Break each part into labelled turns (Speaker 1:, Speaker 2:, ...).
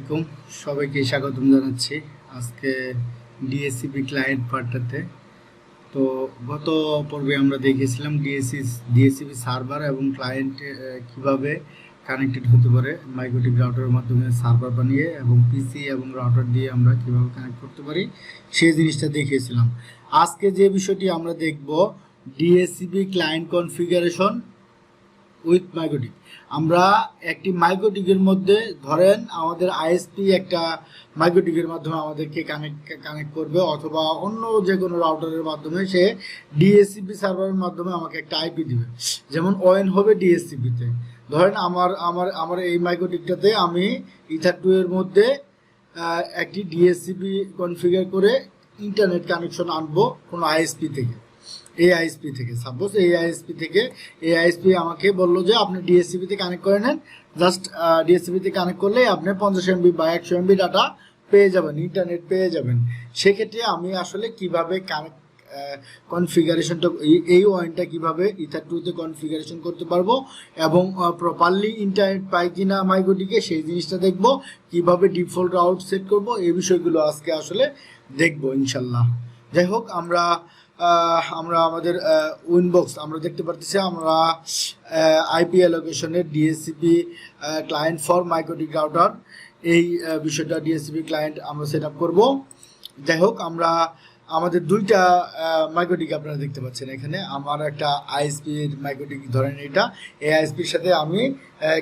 Speaker 1: আলাইকুম সবাইকে স্বাগতম জানাচ্ছি আজকে ডিএসসিপি ক্লায়েন্ট পার্টটাতে। তো গত পর্বে আমরা দেখেছিলাম ডিএসসিপি সার্ভার এবং ক্লায়েন্ট কিভাবে কানেক্টেড হতে পারে মাইক্রোটিক রাউটারের মাধ্যমে সার্ভার বানিয়ে, এবং পিসি এবং রাউটার দিয়ে আমরা কিভাবে কানেক্ট করতে পারি সেই জিনিসটা দেখিয়েছিলাম। আজকে যে বিষয়টি আমরা দেখব DSCP client configuration with MikroTik. আমরা একটি মাইক্রোটিকের মধ্যে ধরেন আমাদের আইএসপি একটা মাইক্রোটিকের মাধ্যমে আমাদেরকে কানেক্ট করবে, অথবা অন্য যে কোনো রাউটারের মাধ্যমে সে ডিএসসিপি সার্ভারের মাধ্যমে আমাকে একটা আইপি দিবে। যেমন ওএন হবে ডিএসসিপিতে, ধরেন আমার এই মাইক্রোটিকটাতে আমি ইথার 2 এর মধ্যে একটি ডিএসসিপি কনফিগার করে ইন্টারনেট কানেকশন আনবো কোনো আইএসপি থেকে। এই আইএসপি থেকে সাপোজ এই আইএসপি আমাকে বললো যে আপনি ডিএসসিপিতে কানেক্ট করে নেন। জাস্ট ডিএসসিপিতে কানেক্ট করলে আপনি 50 MB বা 100 MB ডাটা পেয়ে যাবেন, ইন্টারনেট পেয়ে যাবেন। সেক্ষেত্রে আমি আসলে কিভাবে কানেক্ট কনফিগারেশনটা এই ওয়াইনটা কিভাবে ইথার 2তে কনফিগারেশন করতে পারবো এবং প্রপারলি ইন্টারনেট পাই কিনা মাইক্রোটিকে সেই জিনিসটা দেখবো। কিভাবে ডিফল্ট রাউট সেট করব এই বিষয়গুলো আজকে আসলে দেখবো ইনশাল্লাহ। যাই হোক, আমরা আমাদের উইনবক্স আমরা দেখতে পারতেছি, আমরা আইপি অ্যালোকেশনের DHCP client for MikroTik router এই বিষয়টা ডিএসসিপি ক্লায়েন্ট আমরা সেট আপ করবো। যাই হোক, আমরা আমাদের দুইটা মাইক্রোটিক আপনারা দেখতে পাচ্ছেন এখানে। আমার একটা আইএসপির মাইক্রোটিক ধরেন এটা, এই আইএসপির সাথে আমি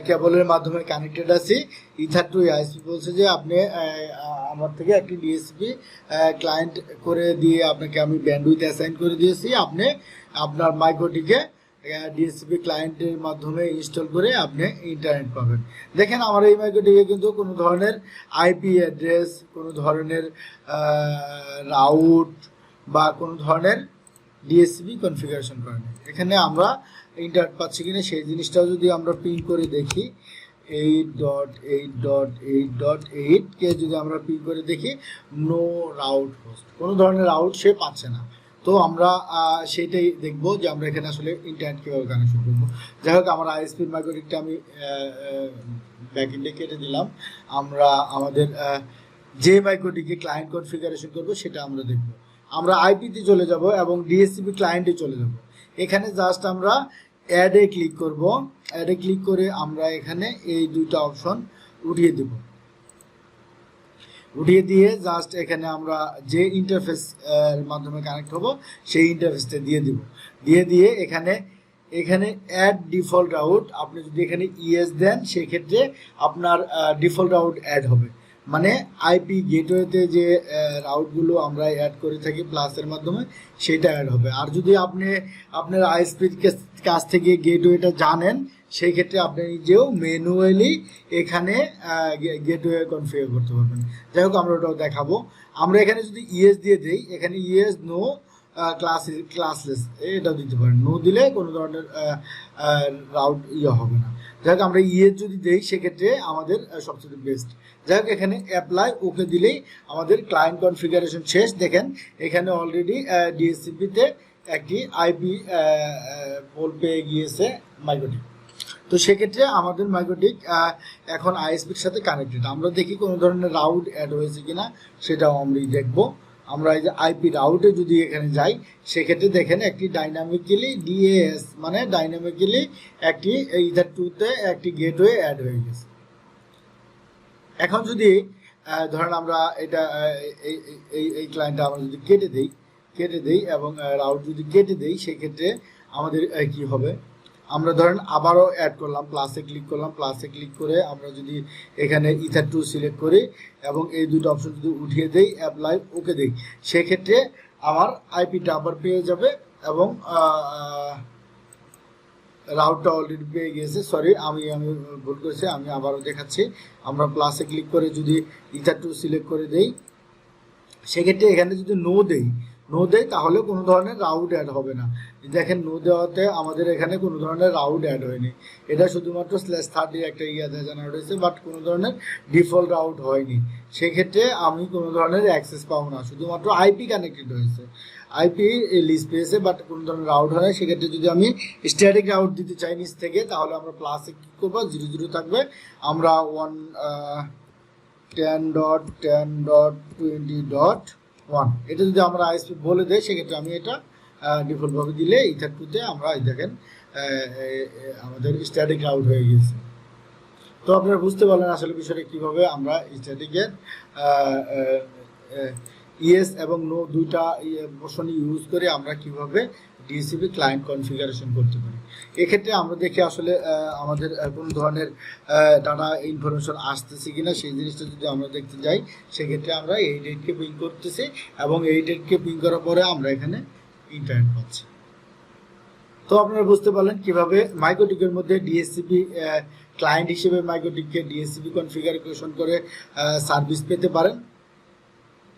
Speaker 1: কেবলের মাধ্যমে কানেক্টেড আছি। ইথার 2 আইএসপি বলছে যে আপনি আমার থেকে একটি ডিএসসিপি ক্লায়েন্ট করে দিয়ে আপনাকে আমি ব্যান্ডউইথ অ্যাসাইন করে দিয়েছি। আপনি আপনার মাইক্রোটিকে ডিএসসিপি ক্লায়েন্টের মাধ্যমে ইনস্টল করে আপনি ইন্টারনেট পাবেন। দেখেন আমার এই মাইক্রোটিকে কিন্তু কোনো ধরনের আইপি অ্যাড্রেস, কোনো ধরনের রাউট বা কোনো ধরনের ডিএসসিপি কনফিগারেশন করা নেই। এখানে আমরা ইন্টারনেট পাচ্ছি কিনা সেই জিনিসটাও যদি আমরা পিন করে দেখি, 8.8.8.8 কে যদি আমরা পিন করে দেখি, নো রাউট হোস্ট, কোনো ধরনের রাউট সে পাচ্ছে না। তো আমরা সেইটাই দেখবো যে আমরা এখানে আসলে ইন্টারনেট কীভাবে কানেকশন করবো। যাই হোক, আমার আইএসপির মাইক্রোটিকটা আমি ব্যাকএন্ডে কেটে দিলাম। আমরা আমাদের যে মাইক্রোটিকে ক্লায়েন্ট কনফিগারেশন করবো সেটা আমরা দেখবো। আমরা আইপিতে চলে যাব এবং ডিএসসিপি ক্লায়েন্টে চলে যাব। এখানে জাস্ট আমরা অ্যাডে ক্লিক করব। অ্যাডে ক্লিক করে আমরা এখানে এই দুইটা অপশন উঠিয়ে দেব। উঠিয়ে দিয়ে জাস্ট এখানে আমরা যে ইন্টারফেস মাধ্যমে কানেক্ট হব সেই ইন্টারফেসটা দিয়ে দিব। দিয়ে এখানে অ্যাড ডিফল্ট রাউট, আপনি যদি এখানে ইএস দেন সেক্ষেত্রে আপনার ডিফল্ট রাউট অ্যাড হবে। মানে আইপি গেটওয়েতে যে রাউটগুলো আমরা অ্যাড করে থাকি প্লাসের মাধ্যমে সেটা অ্যাড হবে। আর যদি আপনি আপনার আইএসপির কাছ থেকে গেটওয়েটা জানেন সেই ক্ষেত্রে আপনি নিজেও ম্যানুয়ালি এখানে গেটওয়ে কনফিগার করতে পারবেন। যাই হোক, আমরা ওটাও দেখাবো। আমরা এখানে যদি ইএস দিয়ে দিই, এখানে ইএস নো ক্লাসলেস এটাও দিতে পারেন। নো দিলে কোনো ধরনের রাউট হবে না। যাই হোক, আমরা ইএস যদি দিই সেক্ষেত্রে আমাদের সবচেয়ে বেস্ট। যাই হোক, এখানে অ্যাপ্লাই ওকে দিলেই আমাদের ক্লায়েন্ট কনফিগারেশন শেষ। দেখেন এখানে অলরেডি ডিএসসিপিতে একটি আইপি পোল পেয়ে গিয়েছে মাইক্রোটিক। তো সেক্ষেত্রে আমাদের মাইক্রোটিক এখন আইএসপির সাথে কানেক্টেড। আমরা দেখি কোনো ধরনের রাউট অ্যাড হয়েছে কিনা সেটাও আমরা দেখবো। আমরা এই যে আইপি রাউটে যদি এখানে যাই সেক্ষেত্রে দেখেন একটি ডাইনামিক্যালি ডিএএস মানে ডাইনামিক্যালি একটি ইথার 2তে একটি গেটওয়ে অ্যাড হয়ে গেছে। এখন যদি ধরেন আমরা এটা এই ক্লায়েন্টটা আমরা যদি কেটে দেই এবং রাউট যদি কেটে দেই সেক্ষেত্রে আমাদের কি হবে, আমরা ধরেন আবারও অ্যাড করলাম, প্লাসে ক্লিক করলাম। প্লাসে ক্লিক করে আমরা যদি এখানে ইথার 2 সিলেক্ট করি এবং এই দুটো অপশন যদি উঠিয়ে দেই, অ্যাপ্লাই ওকে দেই, সেক্ষেত্রে আমার আইপিটা আবার পেয়ে যাবে এবং রাউটটা অলরেডি পেয়ে গিয়েছে। সরি, আমি ভুল করেছি, আমি আবারও দেখাচ্ছি। আমরা প্লাসে ক্লিক করে যদি ইথার 2 সিলেক্ট করে দেই সেক্ষেত্রে এখানে যদি নো দেই তাহলে কোনো ধরনের রাউট অ্যাড হবে না। দেখেন নো দেওয়াতে আমাদের এখানে কোনো ধরনের রাউট অ্যাড হয়নি। এটা শুধুমাত্র /30 একটা ইয়াতে জানানো রয়েছে, বাট কোনো ধরনের ডিফল্ট রাউট হয়নি। সেক্ষেত্রে আমি কোনো ধরনের অ্যাক্সেস পাবো না, শুধুমাত্র আইপি কানেক্টেড হয়েছে, আইপি লিস্ট পেয়েছে, বাট কোনো ধরনের রাউট হয় না। সেক্ষেত্রে যদি আমি স্ট্যাটিক রাউট দিতে চাই নিচ থেকে তাহলে আমরা প্লাসে ক্লিক করবো, 0 0 থাকবে। আমরা 10.10.20.1 এটা যদি আমরা আইএসপি বলে দেই সেক্ষেত্রে আমি এটা ডিফল্টভাবে দিলে ইথার 2 তে আমরা দেখেন আমাদের স্ট্যাটিক আউট হয়ে গেছে। তো আপনারা বুঝতে পারলেন আসলে বিষয়টা কিভাবে আমরা স্ট্যাটিকের ইয়েস এবং নো দুইটা অপশন ইউজ করে আমরা কিভাবে ডিএসসিপি ক্লায়েন্ট কনফিগারেশন করতে পারি। এক্ষেত্রে আমরা দেখি আসলে আমাদের কোনো ধরনের ডাটা ইনফরমেশন আসতেছে কিনা সেই জিনিসটা যদি আমরা দেখতে যাই সেক্ষেত্রে আমরা এই ডেটকে পিং করতেছি এবং এই ডেটকে পিং করার পরে আমরা এখানে ইন্টারনেট পাচ্ছি। তো আপনারা বুঝতে পারলেন কিভাবে মাইক্রোটিকের মধ্যে ডিএসসিপি ক্লায়েন্ট হিসেবে মাইক্রোটিককে ডিএসসিপি কনফিগারেশন করে সার্ভিস পেতে পারেন।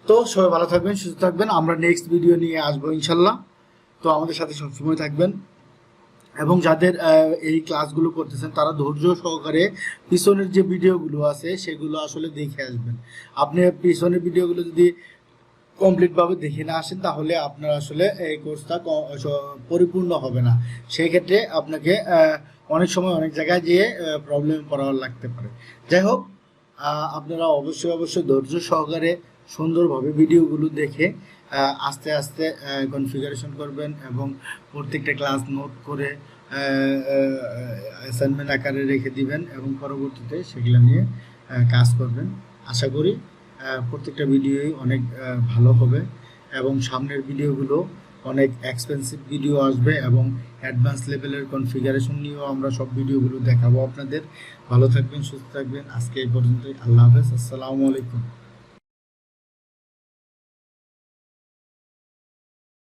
Speaker 1: তো সবাই ভালো থাকবেন, সুস্থ থাকবেন, আমরা নেক্সট ভিডিও নিয়ে আসবো ইনশাল্লাহ। তো আমাদের সাথে সবসময় থাকবেন এবং যাদের এই ক্লাসগুলো করতেছেন তারা ধৈর্য সহকারে পিছনের যে ভিডিওগুলো আছে সেগুলো আসলে দেখে আসবেন। আপনি পিছনের ভিডিওগুলো যদি কমপ্লিটভাবে দেখে না আসেন তাহলে আপনার আসলে এই কোর্সটা পরিপূর্ণ হবে না। সেই ক্ষেত্রে আপনাকে অনেক সময় অনেক জায়গায় যেয়ে প্রবলেম পড়ার লাগতে পারে। যাই হোক, আপনারা অবশ্যই ধৈর্য সহকারে সুন্দরভাবে ভিডিওগুলো দেখে আস্তে আস্তে কনফিগারেশন করবেন এবং প্রত্যেকটা ক্লাস নোট করে অ্যাসাইনমেন্ট আকারে রেখে দিবেন এবং পরবর্তীতে সেগুলো নিয়ে কাজ করবেন। আশা করি প্রত্যেকটা ভিডিওই অনেক ভালো হবে এবং সামনের ভিডিওগুলো অনেক এক্সপেন্সিভ ভিডিও আসবে এবং অ্যাডভান্স লেভেলের কনফিগারেশন নিয়েও আমরা সব ভিডিওগুলো দেখাবো আপনাদের। ভালো থাকবেন, সুস্থ থাকবেন। আজকে এই পর্যন্তই। আল্লাহ হাফেজ, আসসালামু আলাইকুম।